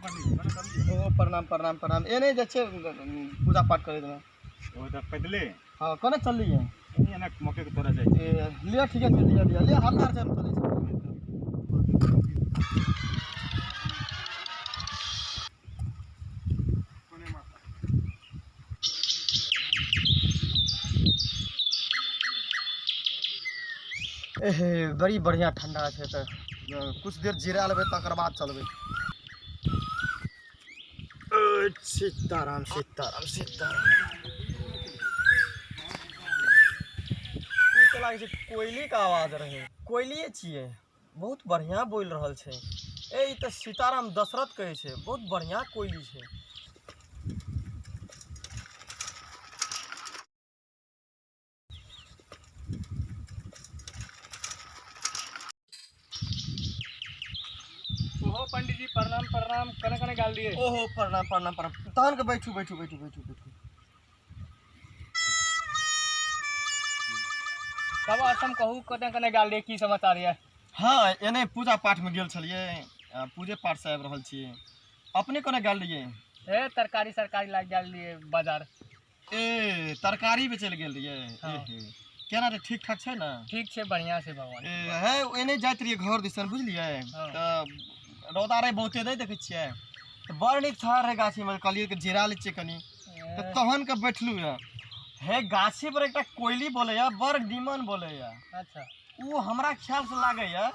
ओ प्रणाम प्रणाम प्रणाम एने जे छै पूजा पाठ करे देना ओ त पैदले हां कोने चलली है एना मौके के तोरा जाय छै लिया ठीक है लिया हल्का से चले छै कोने माता एहे बड़ी बढ़िया ठंडा छै त कुछ देर जिरा लेबे तकर बाद चलबे। सीताराम सीताराम सीताराम तो लागे छै कोयली का आवाज रहे कोयलिए छिए बहुत बढ़िया बोल रहल छै ए ई त सीताराम दशरथ कहे छै बहुत बढ़िया कोयली छै। ओहो पंडित जी प्रणाम प्रणाम कने कने गाल दिए ओहो प्रणाम प्रणाम प्रणाम तहन के बैठू बैठू बैठू बैठू बैठू तब असम कहू कने कने गाल दिए की समाचार है। हाँ एने पूजा पाठ में गेल छलिए पूजे पाठ से आबि रहल छिए अपने कोने गेल रहिए ए तरकारी सरकारी लाग गेल लिए बाजार ए तरकारी बेचे ले गेल रहिए हाँ। केना रे ठीक ठाक छै ना ठीक छै बढ़िया से भगवान ए है एने जाइत रहिए घर दिसन बुझलिए हाँ। त रौदा रे बहुते नहीं देखे छिए त बड़ नीक छाड़ रे गाछी में कहलिए कि जीरा ले छिए कनी त तहन के बैठलू है गाछी पर एकटा कोयली बोले या बड़ नीमन बोले या अच्छा वो हमरा ख्याल से लागे या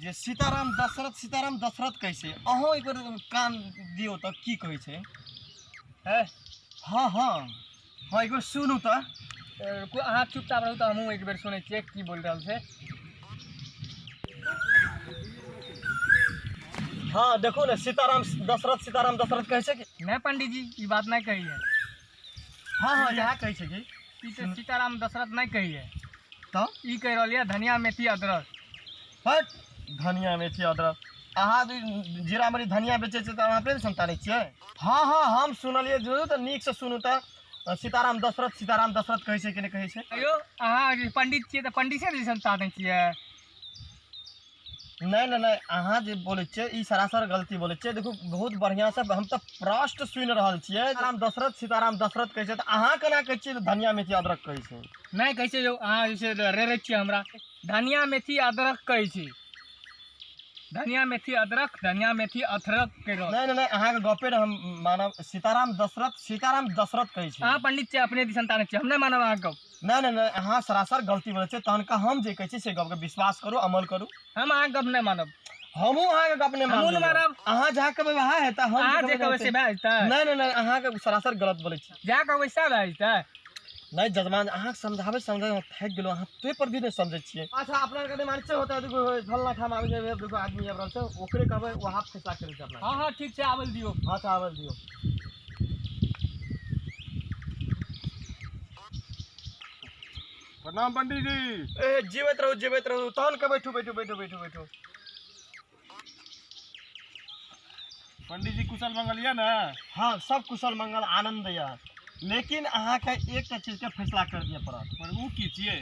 जे सीताराम दशरथ कैसे अहो एक बार कान दियो त की कहे छै है हाँ हाँ हाँ एक बार सुनू त अहाँ चुपचाप रहू त हमहूँ एक बेर सुनै छियै की बोल रहल छै। हाँ देखो ना सीताराम दशरथ कहे छै कि नहीं पंडित जी ये बात नहीं कही है हाँ हाँ यहाँ कहे छै कि ई तो सीताराम दशरथ नहीं कही है तो ई कह रही है धनिया मेथी अदरक हट धनिया मेथी अदरक अहाँ जीरा मरी धनिया बेचे छै त अहाँ अपने संतानै छियै। हाँ हाँ हम सुनलिए जरूर त नीक से सुनू त सीताराम दशरथ कहे छै कि नहीं कहे छै। अयो अहाँ पंडित छियै त पंडित से संतानै छियै नहीं नहीं नहीं अहाँ जे बोले छियै ई सरासर गलती बोले छियै देखो बहुत बढ़िया से हम तो प्रश्न सुनि रहल छियै सीताराम दशरथ कहे छै त अहाँ केना कहै छियै धनिया मेथी अदरक कहे छै नहीं कहै छै जो अहाँ जैसे रे छियै हमरा धनिया मेथी अदरक कहै छै धनिया मेथी अदरक धनिया मेथी अदरक कह रहा नहीं नहीं अहाँ के गपे हम मानब सीताराम दशरथ कहे छै अहाँ पंडित छियै अपने संतान छियै हम नहीं मानब अहाँ गप नहीं नहीं नहीं अहाँ सरासर गलती बोले छियै तहन का हम जे कहै छी से गप के विश्वास करू अमल करू हम अहाँ गप नहीं मानब हमहू अहाँ के गप नहीं मानब अहाँ जहाँ कहबै वहाँ है त हम अहाँ जे कहबै से भए जेतै नहीं नहीं नहीं अहाँ के सरासर गलत बोले छी जहाँ कहबै सएह भए जेतै नहीं जजमान अहाँ समझावे थक गेलो अहाँ तो पर भी नहीं समझे छिए। अच्छा अपना के मानचे होता देखो फलना ठाम आबे जे देखो आदमी आब रहल छै ओकरे कहबै वो हाथ फैसला करे छै अपना। हां हां ठीक छै आबल दियो हां त आबल दियो प्रणाम पंडित जी ए जीवित रहो तहन के बैठू बैठू बैठू बैठू बैठू पंडित जी कुशल मंगल या ना हाँ सब कुशल मंगल आनंद या लेकिन अहाँ के एक चीज के फैसला कर दिए पड़त पर ऊ की छियै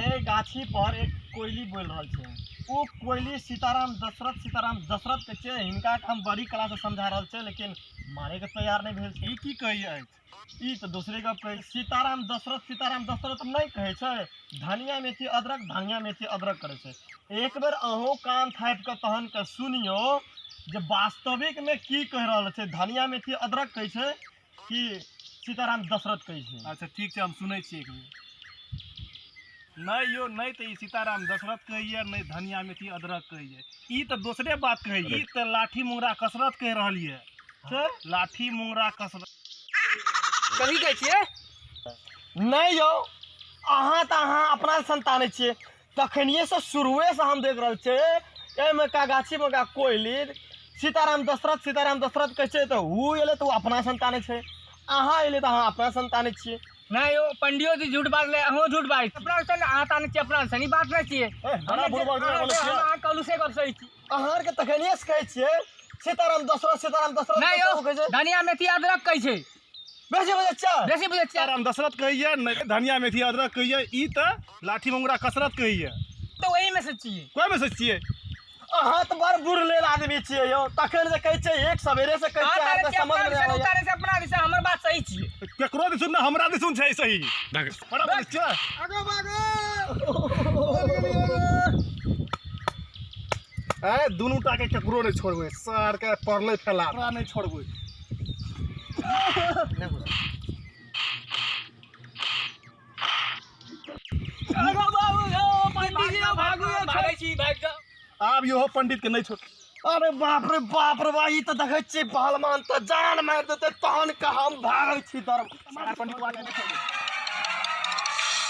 ए गाछी पर एक कोयली बोल रहल छै वो कोयली सीताराम दशरथ के छै हिनका के हम बड़ी कला से समझा रहल छै लेकिन माने के तैयार नहीं भेल छै। ई की कही है ई तो दूसरे गप कहे सीताराम दशरथ नहीं कहे छै धनिया मेथी अदरक करे छै एक बेर अहो कान थापि के तहन के सुनियो जे वास्तविक में की कह रहल छै धनिया मेथी अदरक कहे छै कि सीताराम दशरथ कहे छै। अच्छा ठीक छै हम सुनै छियै एक बेर नहीं यो नहीं तो ई सीताराम दशरथ कहिए नहीं धनिया मेथी अदरक कहिए ई तो दूसरे बात कहिए ई तो लाठी मुंगरा कसरत कह रहल है लाठी मुंगरा कसरत कही कहै छियै नहीं यौ अहाँ तो अहाँ अपना संताने छिए तखनिए से शुरुए से हम देख रहल छिए एमे का गाछी में का कोयली सीताराम दशरथ कहे छै तो ऊ एले तो अपना संताने छै अहाँ एले तो अहाँ अपना संताने छिए। नहीं यो पंडियो जी झूठ बात ले अहो झूठ बात अपना सन अहाँ ताने छियै अपना सनी बात नहीं छियै बड़ा बुढ़बा बोले छियै अहाँ कहलु से गप सही छी अहाँ के तखनिए से कहै छिए सीताराम दशरथ नहीं यो धनिया मेथी अदरक कहै छै बेसी बजे सीताराम दशरथ कहिए नहीं धनिया मेथी अदरक कहिए ई तो लाठी मुंगरा कसरत कहिए तो वही में से चाहिए कोई में से चाहिए अहाँ तो बड़ बुर लेल आदमी छियै यौ तखन जे कहै छै एक सवेरे से कहै छै अहाँके समझ में आबै उतारे से अपना दिशा हमर बात सही छियै केकरो दिसुन ना हमरा दिसुन छै सही बड़ा बात छै आगो भागो ए दुनू टा के केकरो नहीं छोड़बै सर के पड़ले फैला नहीं छोड़बै आगो बाबू यो पंडित जी भागो भागै छी भाग जा आब यो पंडित के नहीं छोड़ अरे बाप रे भाई तो देखै छियै पहलवान तो जान मार देते तहन के हम भागै छी दर पंडित वाला नहीं छोड़